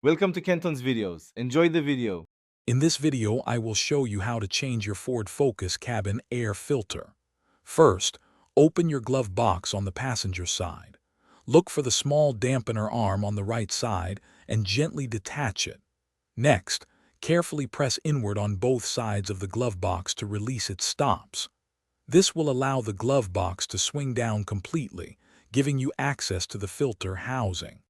Welcome to Kenton's videos. Enjoy the video. In this video, I will show you how to change your Ford Focus cabin air filter. First, open your glove box on the passenger side. Look for the small dampener arm on the right side and gently detach it. Next, carefully press inward on both sides of the glove box to release its stops. This will allow the glove box to swing down completely, giving you access to the filter housing.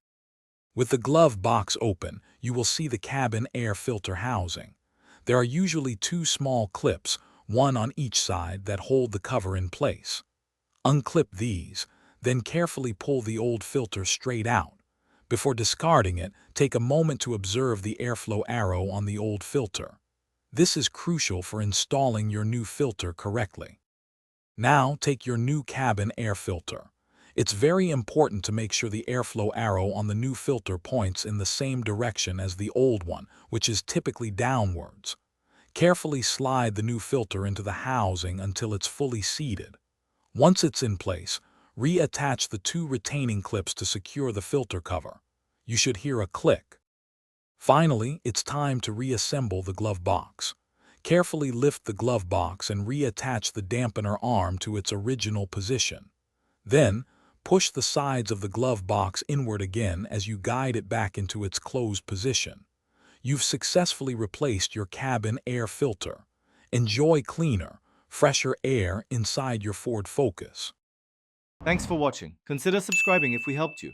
With the glove box open, you will see the cabin air filter housing. There are usually two small clips, one on each side, that hold the cover in place. Unclip these, then carefully pull the old filter straight out. Before discarding it, take a moment to observe the airflow arrow on the old filter. This is crucial for installing your new filter correctly. Now take your new cabin air filter. It's very important to make sure the airflow arrow on the new filter points in the same direction as the old one, which is typically downwards. Carefully slide the new filter into the housing until it's fully seated. Once it's in place, reattach the two retaining clips to secure the filter cover. You should hear a click. Finally, it's time to reassemble the glove box. Carefully lift the glove box and reattach the dampener arm to its original position. Then, push the sides of the glove box inward again as you guide it back into its closed position. You've successfully replaced your cabin air filter. Enjoy cleaner, fresher air inside your Ford Focus. Thanks for watching. Consider subscribing if we helped you.